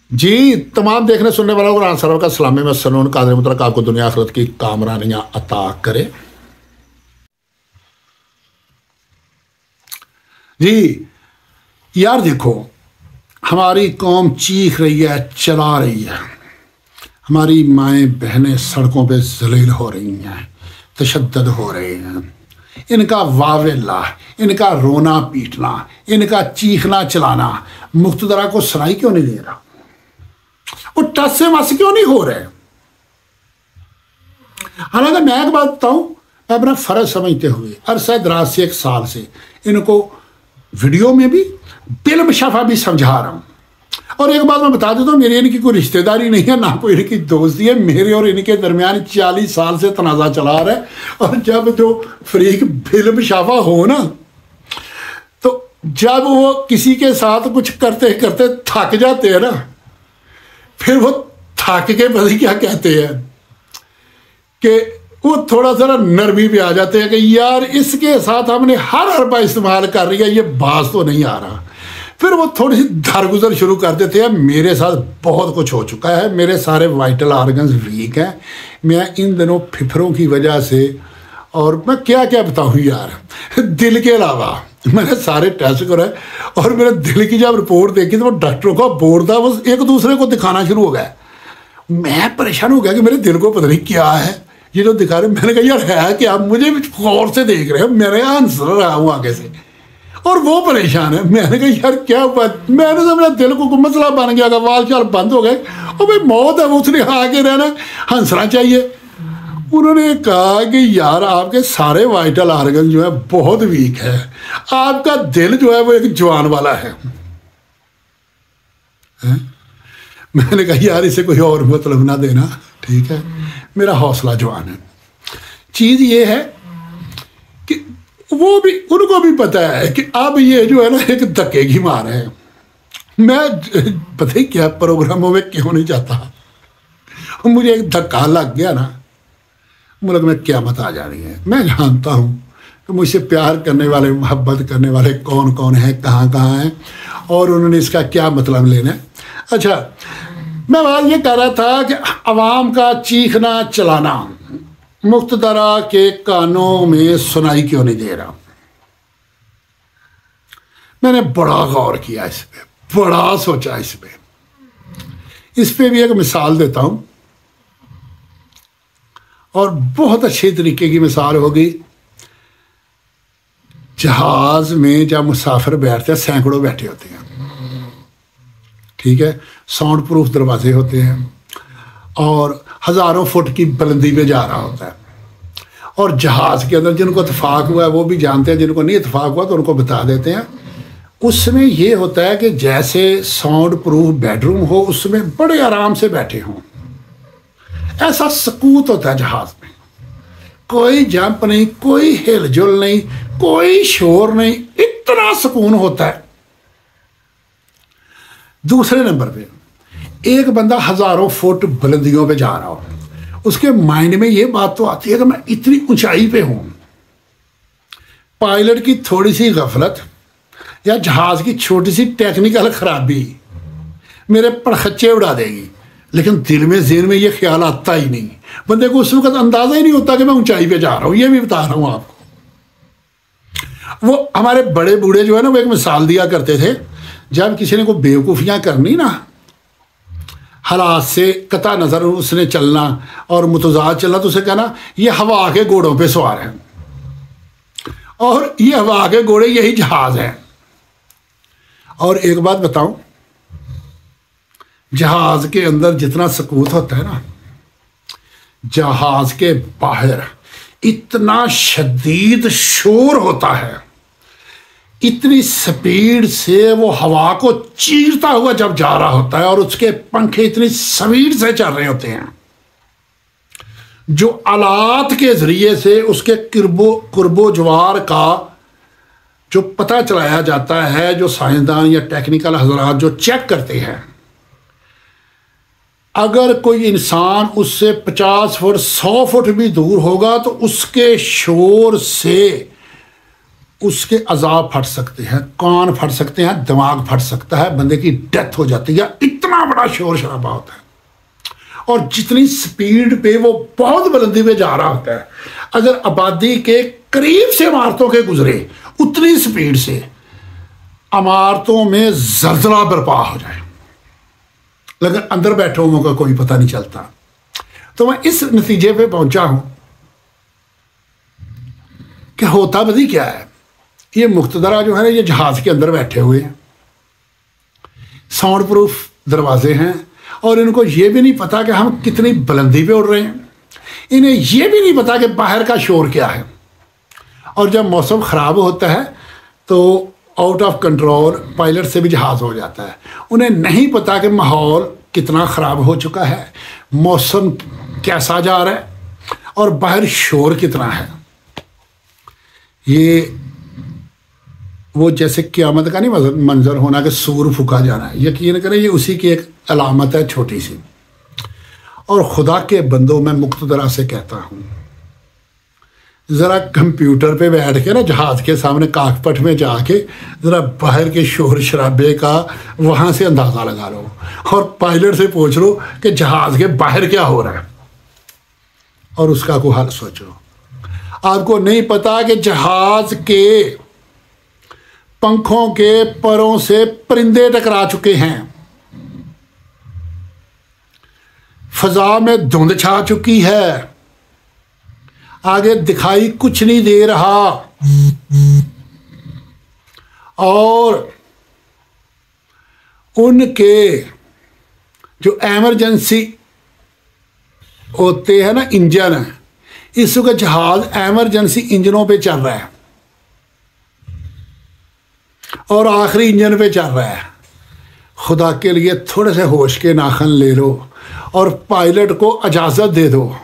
जी तमाम देखने सुनने वालों को कुरान सरवर का सलामी में सनून कादर मुतलक आपको दुनिया आखिरत की कामरानियां अता करे। जी यार देखो, हमारी कौम चीख रही है, चला रही है, हमारी माएँ बहनें सड़कों पे जलील हो रही हैं, तशद्दुद हो रहे हैं, इनका वावेला, इनका रोना पीटना, इनका चीखना चलाना मुख्तदरा को सुनाई क्यों नहीं दे रहा? वो टस से मस क्यों नहीं हो रहे? हालांकि मैं एक बात बताऊं, मैं अपना फर्ज समझते हुए अरसा दराज से 1 साल से इनको वीडियो में भी बिलबशाफा भी समझा रहा हूं। और एक बात मैं बता देता हूं, मेरी इनकी कोई रिश्तेदारी नहीं है, ना कोई इनकी दोस्ती है। मेरे और इनके दरमियान 40 साल से तनाज़ा चला रहा है। और जब जो फरीक बिलबशाफा हो ना, तो जब वो किसी के साथ कुछ करते करते थक जाते हैं ना, फिर वो थक के पता क्या कहते हैं कि वो थोड़ा सा नरमी पे आ जाते हैं कि यार इसके साथ हमने हर अरबा इस्तेमाल कर रही है, ये बाज तो नहीं आ रहा। फिर वो थोड़ी सी दरगुजर शुरू कर देते हैं। मेरे साथ बहुत कुछ हो चुका है, मेरे सारे वाइटल ऑर्गन्स वीक हैं। मैं इन दिनों फिफरों की वजह से, और मैं क्या क्या बताऊँ यार, दिल के अलावा मैंने सारे टेस्ट कराए और मेरे दिल की जब रिपोर्ट देखी तो वो डॉक्टरों का बोर्ड था, वो एक दूसरे को दिखाना शुरू हो गया। मैं परेशान हो गया कि मेरे दिल को पता नहीं क्या है ये जो दिखा रहे। मैंने कहा यार है कि आप मुझे भी गौर से देख रहे हो, मेरे आंसर रहा हूँ आगे से, और वो परेशान है। मैंने कहा यार क्या बात, मैंने तो मेरा दिल को मसला बन गया, वाल चाल बंद हो गए। और भाई मौत है, उसने आगे रहना, हंसना चाहिए। उन्होंने कहा कि यार आपके सारे वाइटल ऑर्गन जो है बहुत वीक है, आपका दिल जो है वो एक जवान वाला है। मैंने कहा यार इसे कोई और मतलब ना देना, ठीक है, मेरा हौसला जवान है। चीज़ ये है कि वो भी, उनको भी पता है कि अब ये जो है ना एक धक्के की मार है। मैं पता ही क्या प्रोग्रामों में क्यों नहीं जाता, मुझे एक धक्का लग गया ना, मुल्क में क़यामत आ जानी है। मैं जानता हूँ कि मुझसे प्यार करने वाले, मोहब्बत करने वाले कौन कौन हैं, कहाँ कहाँ हैं, और उन्होंने इसका क्या मतलब लेना है। अच्छा, मैं बात ये कर रहा था कि अवाम का चीखना चलाना मुख्तदरा के कानों में सुनाई क्यों नहीं दे रहा। मैंने बड़ा गौर किया इस पे, बड़ा सोचा इस पे। इस पे भी एक मिसाल देता हूँ, और बहुत अच्छे तरीके की मिसाल होगी। जहाज में जब मुसाफिर बैठते हैं, सैकड़ों बैठे होते हैं, ठीक है, साउंड प्रूफ दरवाजे होते हैं, और हज़ारों फुट की बुलंदी पे जा रहा होता है। और जहाज़ के अंदर जिनको इत्तेफाक हुआ है वो भी जानते हैं, जिनको नहीं इत्तेफाक हुआ तो उनको बता देते हैं। उसमें ये होता है कि जैसे साउंड प्रूफ बेडरूम हो, उसमें बड़े आराम से बैठे हों, ऐसा सकूत होता है जहाज में। कोई जंप नहीं, कोई हिलजुल नहीं, कोई शोर नहीं, इतना सुकून होता है। दूसरे नंबर पे एक बंदा हज़ारों फुट बुलंदियों पे जा रहा हो, उसके माइंड में ये बात तो आती है कि मैं इतनी ऊंचाई पे हूं। पायलट की थोड़ी सी गफलत या जहाज की छोटी सी टेक्निकल खराबी मेरे पड़खच्चे उड़ा देगी, लेकिन दिल में ज़हन में ये ख्याल आता ही नहीं। बंदे को उस वक्त अंदाज़ा ही नहीं होता कि मैं ऊंचाई पे जा रहा हूँ। ये भी बता रहा हूँ आपको। वो हमारे बड़े बूढ़े जो है ना, वो एक मिसाल दिया करते थे, जब किसी ने कोई बेवकूफ़ियाँ करनी ना, हालात से कता नज़र उसने चलना और मुतज़ाद चलना, तो उसे कहना ये हवा के घोड़ों पे सवार है, और ये हवा के घोड़े यही जहाज़ है। और एक बात बताऊं, जहाज के अंदर जितना सकूत होता है ना, जहाज के बाहर इतना शदीद शोर होता है, इतनी स्पीड से वो हवा को चीरता हुआ जब जा रहा होता है, और उसके पंखे इतनी स्पीड से चल रहे होते हैं, जो आलात के जरिए से उसके कुर्बो जवार का जो पता चलाया जाता है, जो साइंसदान या टेक्निकल हजरात जो चेक करते हैं, अगर कोई इंसान उससे 50 फुट 100 फुट भी दूर होगा तो उसके शोर से उसके अज़ाब फट सकते हैं, कान फट सकते हैं, दिमाग फट सकता है, बंदे की डेथ हो जाती है। इतना बड़ा शोर शराबा होता है और जितनी स्पीड पे वो बहुत बुलंदी पे जा रहा होता है, अगर आबादी के करीब से इमारतों के गुजरे उतनी स्पीड से इमारतों में जलजला बर्पा हो जाए, लेकिन अंदर बैठे हुओं का कोई पता नहीं चलता। तो मैं इस नतीजे पे पहुंचा हूं कि होता बदी क्या है, ये मुख्तदरा जो है ना, ये जहाज के अंदर बैठे हुए हैं, साउंड प्रूफ दरवाजे हैं, और इनको ये भी नहीं पता कि हम कितनी बुलंदी पे उड़ रहे हैं, इन्हें ये भी नहीं पता कि बाहर का शोर क्या है। और जब मौसम ख़राब होता है तो आउट ऑफ कंट्रोल पायलट से भी जहाज़ हो जाता है, उन्हें नहीं पता कि माहौल कितना ख़राब हो चुका है, मौसम कैसा जा रहा है और बाहर शोर कितना है। ये वो जैसे क़यामत का नहीं मंजर होना कि सूर फूका जाना है, यकीन करें ये उसी की एक अलामत है छोटी सी। और खुदा के बंदों में मुख्तदरा से कहता हूँ, ज़रा कंप्यूटर पे बैठ के ना जहाज़ के सामने काकपट में जाके ज़रा बाहर के शोर शराबे का वहाँ से अंदाज़ा लगा लो और पायलट से पूछ लो कि जहाज़ के बाहर क्या हो रहा है और उसका कोई हल सोचो। आपको नहीं पता कि जहाज़ के पंखों के परों से परिंदे टकरा चुके हैं, फजा में धुंध छा चुकी है, आगे दिखाई कुछ नहीं दे रहा, और उनके जो एमरजेंसी होते हैं ना इंजन, इस वक्त जहाज एमरजेंसी इंजनों पे चल रहा है और आखिरी इंजन पे चल रहा है। खुदा के लिए थोड़े से होश के नाखन ले लो और पायलट को इजाज़त दे दो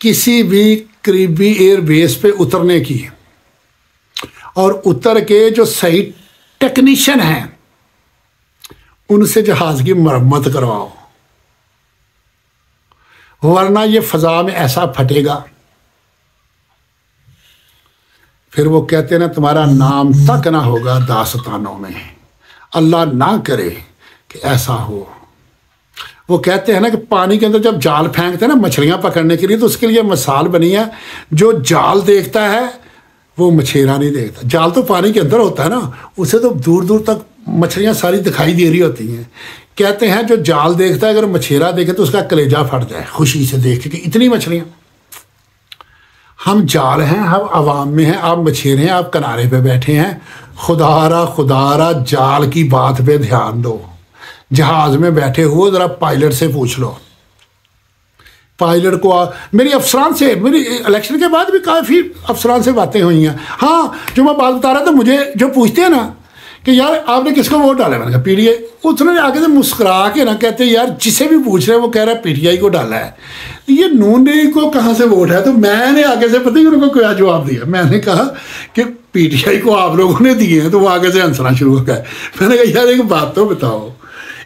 किसी भी करीबी एयरबेस पे उतरने की, और उतर के जो सही टेक्नीशियन हैं उनसे जहाज़ की मरम्मत करवाओ, वरना ये फ़ज़ा में ऐसा फटेगा। फिर वो कहते हैं ना, तुम्हारा नाम तक ना होगा दास्तानों में, अल्लाह ना करे कि ऐसा हो। वो कहते हैं ना कि पानी के अंदर जब जाल फेंकते हैं ना मछलियाँ पकड़ने के लिए, तो उसके लिए मिसाल बनी है, जो जाल देखता है वो मछेरा नहीं देखता। जाल तो पानी के अंदर होता है ना, उसे तो दूर दूर तक मछलियाँ सारी दिखाई दे रही होती हैं। कहते हैं जो जाल देखता है, अगर मछेरा देखे तो उसका कलेजा फट जाए खुशी से देख के कि इतनी मछलियाँ। हम जाल हैं, हम आवाम में हैं, आप मछेरे हैं, आप किनारे पे बैठे हैं। खुदारा जाल की बात पे ध्यान दो। जहाज में बैठे हुए ज़रा पायलट से पूछ लो। पायलट को मेरी अफसरान से, मेरी इलेक्शन के बाद भी काफ़ी अफसरान से बातें हुई हैं। हाँ, जो मैं बात बता रहा था, मुझे जो पूछते हैं ना कि यार आपने किसको वोट डाला, मैंने कहा पीटीआई, उसने आगे से मुस्कुरा के ना कहते यार जिसे भी पूछ रहे हैं वो कह रहा है पीटीआई को डाला है, ये नून लीग को कहाँ से वोट है। तो मैंने आगे से पता ही उनको क्या जवाब दिया, मैंने कहा कि पीटीआई को आप लोगों ने दिए हैं। तो वो आगे से हंसना शुरू हो गया। मैंने कहा यार एक बात तो बताओ,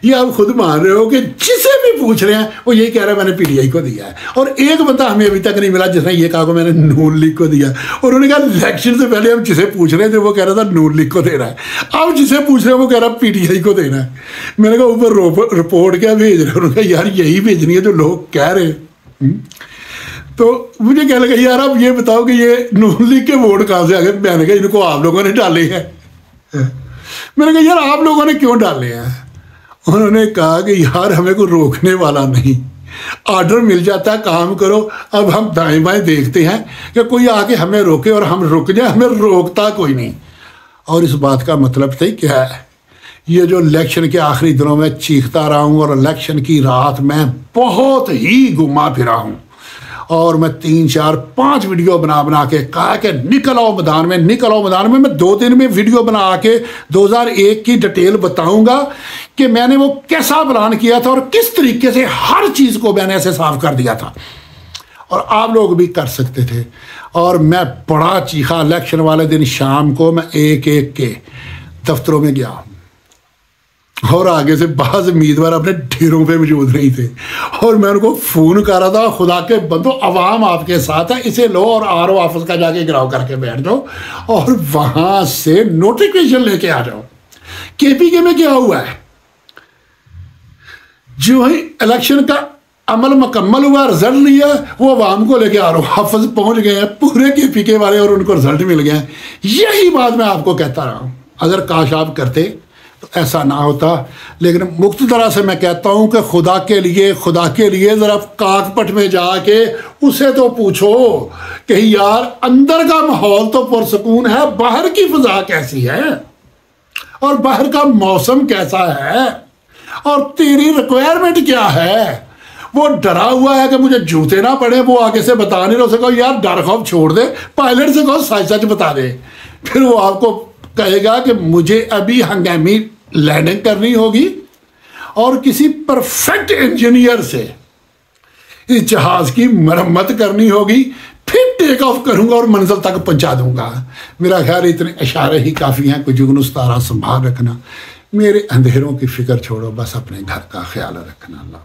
ये आप खुद मान रहे हो कि जिसे भी पूछ रहे हैं वो यही कह रहा है मैंने पीटीआई को दिया है, और एक बंदा हमें अभी तक नहीं मिला जिसने ये कहा कि मैंने नून लीग को दिया। और उन्होंने कहा इलेक्शन से पहले हम जिसे पूछ रहे थे वो कह रहा था नून लीग को दे रहा है, अब जिसे पूछ रहे हैं वो कह रहा है पीटीआई को देना है। मैंने कहा ऊपर रिपोर्ट क्या भेज रहे हैं? उन्होंने कहा यार यही भेजनी है जो लोग कह रहे हैं। तो मुझे क्या लगा यार आप ये बताओ कि ये नून लीग के वोट कहाँ से आ गए। मैंने कहा इनको आप लोगों ने डाले हैं। मैंने कहा यार आप लोगों ने क्यों डाले हैं? उन्होंने कहा कि यार हमें कोई रोकने वाला नहीं, ऑर्डर मिल जाता है काम करो। अब हम दाएं बाएं देखते हैं कि कोई आके हमें रोके और हम रुक जाए, हमें रोकता कोई नहीं। और इस बात का मतलब तो क्या है, ये जो इलेक्शन के आखिरी दिनों में चीखता रहा हूँ और इलेक्शन की रात मैं बहुत ही घुमा फिरा हूँ, और मैं 3, 4, 5 वीडियो बना के कहा कि निकल आओ मैदान में, निकल आओ मैदान में। मैं 2 दिन में वीडियो बना के 2001 की डिटेल बताऊंगा कि मैंने वो कैसा प्लान किया था और किस तरीके से हर चीज़ को मैंने ऐसे साफ कर दिया था, और आप लोग भी कर सकते थे। और मैं बड़ा चीखा इलेक्शन वाले दिन शाम को, मैं एक के दफ्तरों में गया और आगे से बाज़ उम्मीदवार अपने ढेरों पे मौजूद नहीं थे और मैं उनको फ़ोन कर रहा था, खुदा के बंदो अवाम आपके साथ है, इसे लो और RO ऑफिस का जाके गिराव करके बैठ जाओ और वहाँ से नोटिफिकेशन लेके आ जाओ। KPK में क्या हुआ है, जो ही इलेक्शन का अमल मुकम्मल हुआ, रिजल्ट लिया, वो अवाम को लेके RO ऑफिस पहुँच गए हैं पूरे KPK वाले और उनको रिजल्ट मिल गया है। यही बात मैं आपको कहता रहा हूँ, अगर काश आप करते तो ऐसा ना होता। लेकिन मुक्त तरह से मैं कहता हूं कि खुदा के लिए ज़रा काकपट में जाके उसे तो पूछो कि यार अंदर का माहौल तो पुरसकून है, बाहर की फिजा कैसी है और बाहर का मौसम कैसा है और तेरी रिक्वायरमेंट क्या है। वो डरा हुआ है कि मुझे जूते ना पड़े, वो आगे से बता नहीं रहा, उसे कहो यार डर खौफ छोड़ दे, पायलट से कहो सच सच बता दे, फिर वो आपको कहेगा कि मुझे अभी हंगामी लैंडिंग करनी होगी और किसी परफेक्ट इंजीनियर से इस जहाज की मरम्मत करनी होगी, फिर टेक ऑफ करूंगा और मंजिल तक पहुंचा दूंगा। मेरा ख्याल इतने इशारे ही काफ़ी हैं। कुछ जुगनू सतारा संभाल रखना, मेरे अंधेरों की फिक्र छोड़ो, बस अपने घर का ख्याल रखना। अल्लाह।